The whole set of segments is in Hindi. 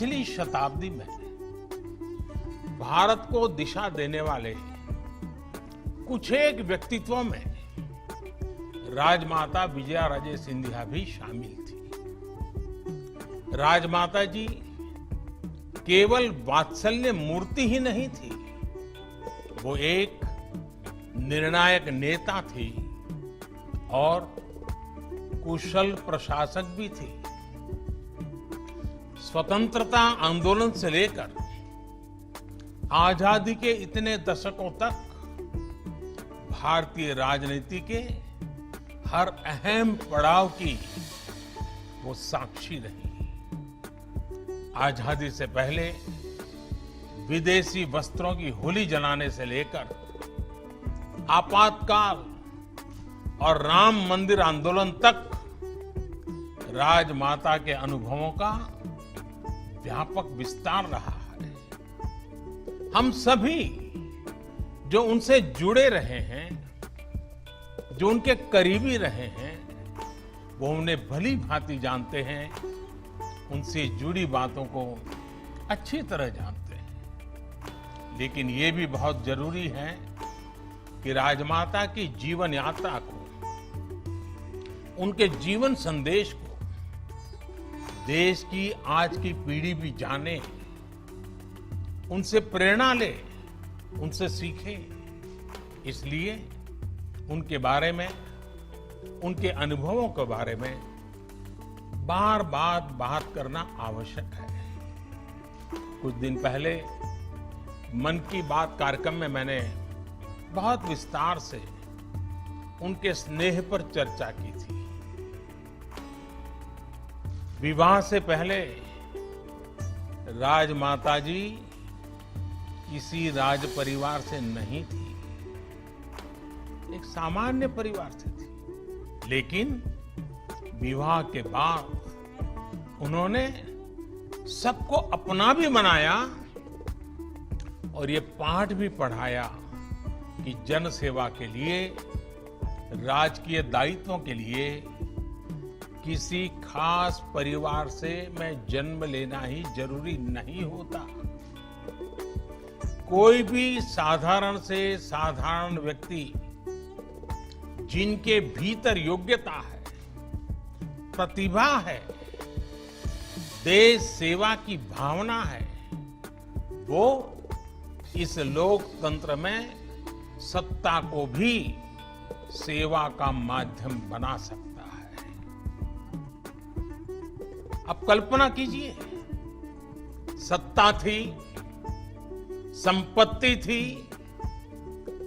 पिछली शताब्दी में भारत को दिशा देने वाले कुछ एक व्यक्तित्वों में राजमाता विजयाराजे सिंधिया भी शामिल थी। राजमाता जी केवल वात्सल्य मूर्ति ही नहीं थी, वो एक निर्णायक नेता थी और कुशल प्रशासक भी थी। स्वतंत्रता आंदोलन से लेकर आजादी के इतने दशकों तक भारतीय राजनीति के हर अहम पड़ाव की वो साक्षी रही। आजादी से पहले विदेशी वस्त्रों की होली जलाने से लेकर आपातकाल और राम मंदिर आंदोलन तक राजमाता के अनुभवों का व्यापक विस्तार रहा है। हम सभी जो उनसे जुड़े रहे हैं, जो उनके करीबी रहे हैं, वो उन्हें भली भांति जानते हैं, उनसे जुड़ी बातों को अच्छी तरह जानते हैं। लेकिन ये भी बहुत जरूरी है कि राजमाता की जीवन यात्रा को, उनके जीवन संदेश को देश की आज की पीढ़ी भी जाने, उनसे प्रेरणा ले, उनसे सीखे। इसलिए उनके बारे में, उनके अनुभवों के बारे में बार बार बात करना आवश्यक है। कुछ दिन पहले मन की बात कार्यक्रम में मैंने बहुत विस्तार से उनके स्नेह पर चर्चा की थी। विवाह से पहले राजमाता जी किसी राज परिवार से नहीं थी, एक सामान्य परिवार से थी। लेकिन विवाह के बाद उन्होंने सबको अपना भी बनाया और ये पाठ भी पढ़ाया कि जन सेवा के लिए, राजकीय दायित्वों के लिए किसी खास परिवार से मैं जन्म लेना ही जरूरी नहीं होता। कोई भी साधारण से साधारण व्यक्ति जिनके भीतर योग्यता है, प्रतिभा है, देश सेवा की भावना है, वो इस लोकतंत्र में सत्ता को भी सेवा का माध्यम बना सकता है। अब कल्पना कीजिए, सत्ता थी, संपत्ति थी,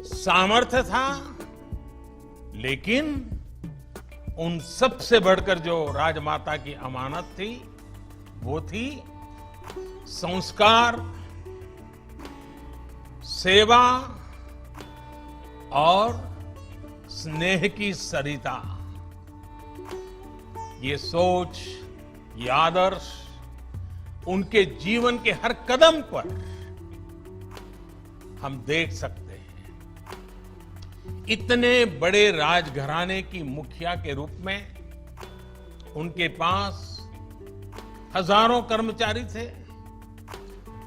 सामर्थ्य था, लेकिन उन सब से बढ़कर जो राजमाता की अमानत थी, वो थी संस्कार, सेवा और स्नेह की सरिता। ये सोच, ये आदर्श उनके जीवन के हर कदम पर हम देख सकते हैं। इतने बड़े राजघराने की मुखिया के रूप में उनके पास हजारों कर्मचारी थे,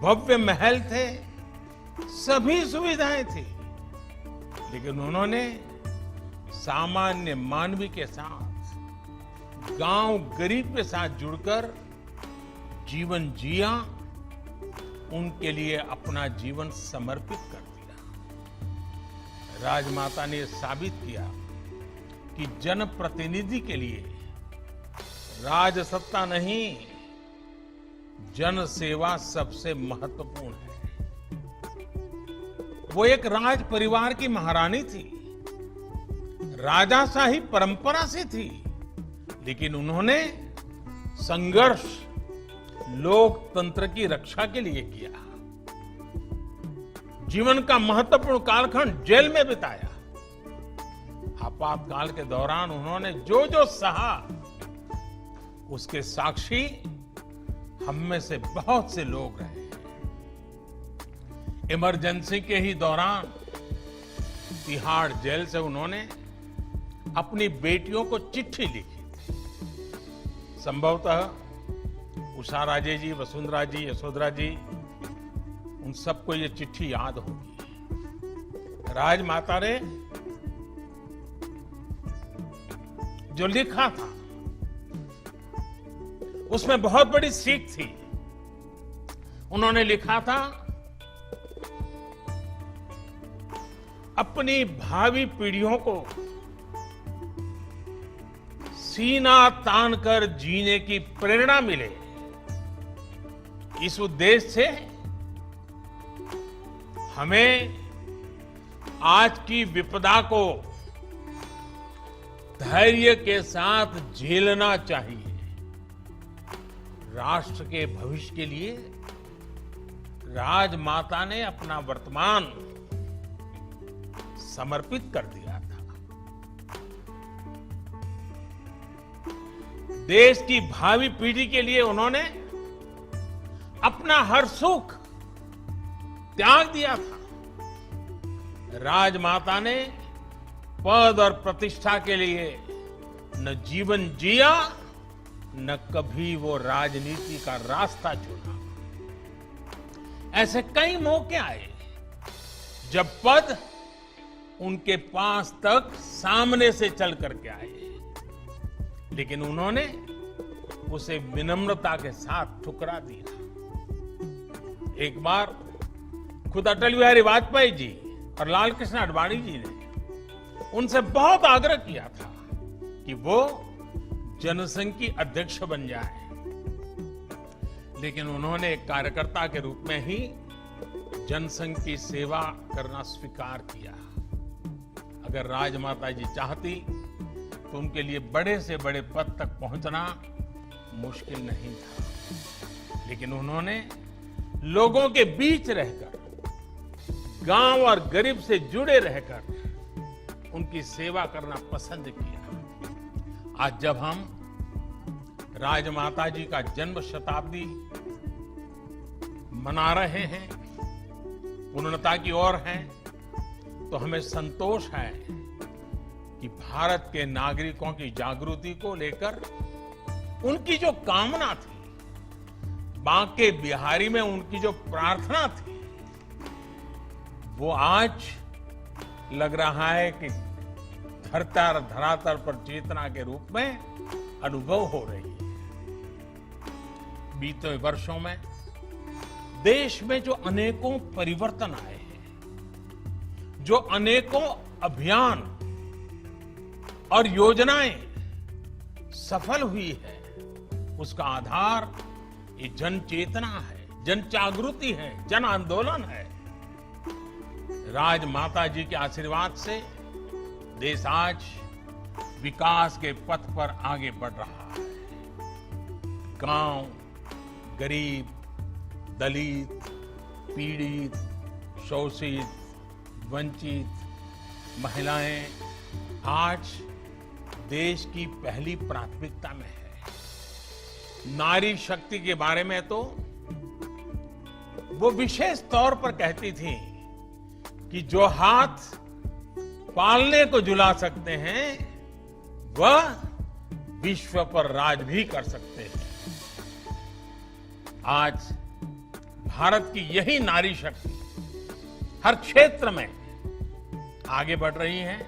भव्य महल थे, सभी सुविधाएं थी, लेकिन उन्होंने सामान्य मानवी के साथ, गांव गरीब के साथ जुड़कर जीवन जिया, उनके लिए अपना जीवन समर्पित कर दिया। राजमाता ने साबित किया कि जनप्रतिनिधि के लिए राजसत्ता नहीं, जन सेवा सबसे महत्वपूर्ण है। वो एक राज परिवार की महारानी थी, राजाशाही परंपरा से थी, लेकिन उन्होंने संघर्ष लोकतंत्र की रक्षा के लिए किया। जीवन का महत्वपूर्ण कालखंड जेल में बिताया। आपातकाल के दौरान उन्होंने जो जो सहा, उसके साक्षी हम में से बहुत से लोग रहे। इमरजेंसी के ही दौरान तिहाड़ जेल से उन्होंने अपनी बेटियों को चिट्ठी लिखी थी। संभवतः उषा राजे जी, वसुंधरा जी, यशोधरा जी, उन सबको ये चिट्ठी याद होगी। राजमाता ने जो लिखा था उसमें बहुत बड़ी सीख थी। उन्होंने लिखा था, अपनी भावी पीढ़ियों को सीना तान कर जीने की प्रेरणा मिले, इस उद्देश्य से हमें आज की विपदा को धैर्य के साथ झेलना चाहिए। राष्ट्र के भविष्य के लिए राजमाता ने अपना वर्तमान समर्पित कर दिया था। देश की भावी पीढ़ी के लिए उन्होंने अपना हर सुख त्याग दिया था। राजमाता ने पद और प्रतिष्ठा के लिए न जीवन जिया, न कभी वो राजनीति का रास्ता चुना। ऐसे कई मौके आए जब पद उनके पास तक सामने से चल करके आए, लेकिन उन्होंने उसे विनम्रता के साथ ठुकरा दिया। एक बार खुद अटल बिहारी वाजपेयी जी और लाल कृष्ण आडवाणी जी ने उनसे बहुत आग्रह किया था कि वो जनसंघ की अध्यक्ष बन जाए, लेकिन उन्होंने एक कार्यकर्ता के रूप में ही जनसंघ की सेवा करना स्वीकार किया। अगर राजमाता जी चाहती तो उनके लिए बड़े से बड़े पद तक पहुंचना मुश्किल नहीं था, लेकिन उन्होंने लोगों के बीच रहकर, गांव और गरीब से जुड़े रहकर उनकी सेवा करना पसंद किया। आज जब हम राजमाता जी का जन्म शताब्दी मना रहे हैं, पूर्णता की ओर हैं, तो हमें संतोष है कि भारत के नागरिकों की जागृति को लेकर उनकी जो कामना थी, बांके बिहारी में उनकी जो प्रार्थना थी, वो आज लग रहा है कि धरातल पर चेतना के रूप में अनुभव हो रही है। बीते वर्षों में देश में जो अनेकों परिवर्तन आए हैं, जो अनेकों अभियान और योजनाएं सफल हुई है, उसका आधार ये जन चेतना है, जन जागृति है, जन आंदोलन है। राजमाता जी के आशीर्वाद से देश आज विकास के पथ पर आगे बढ़ रहा है। गांव, गरीब, दलित, पीड़ित, शोषित, वंचित, महिलाएं आज देश की पहली प्राथमिकता में है। नारी शक्ति के बारे में तो वो विशेष तौर पर कहती थी कि जो हाथ पालने को झुला सकते हैं, वह विश्व पर राज भी कर सकते हैं। आज भारत की यही नारी शक्ति हर क्षेत्र में आगे बढ़ रही है,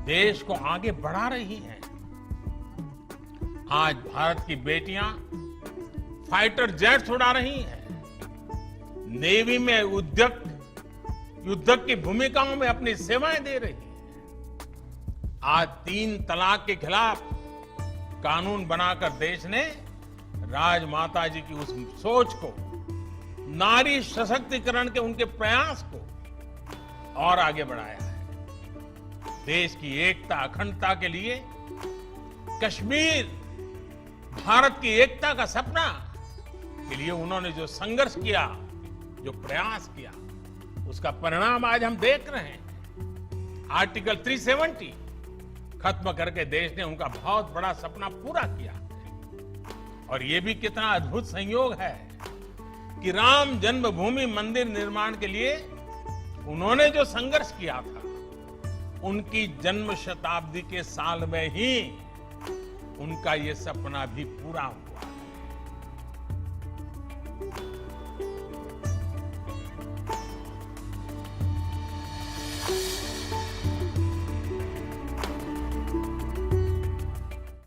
देश को आगे बढ़ा रही हैं। आज भारत की बेटियां फाइटर जेट्स उड़ा रही हैं, नेवी में युद्धक की भूमिकाओं में अपनी सेवाएं दे रही हैं। आज 3 तलाक के खिलाफ कानून बनाकर देश ने राजमाता जी की उस सोच को, नारी सशक्तिकरण के उनके प्रयास को और आगे बढ़ाया है। देश की एकता, अखंडता के लिए कश्मीर, भारत की एकता का सपना के लिए उन्होंने जो संघर्ष किया, जो प्रयास किया, उसका परिणाम आज हम देख रहे हैं। आर्टिकल 370 खत्म करके देश ने उनका बहुत बड़ा सपना पूरा किया। और यह भी कितना अद्भुत संयोग है कि राम जन्मभूमि मंदिर निर्माण के लिए उन्होंने जो संघर्ष किया था, उनकी जन्म शताब्दी के साल में ही उनका ये सपना भी पूरा हुआ।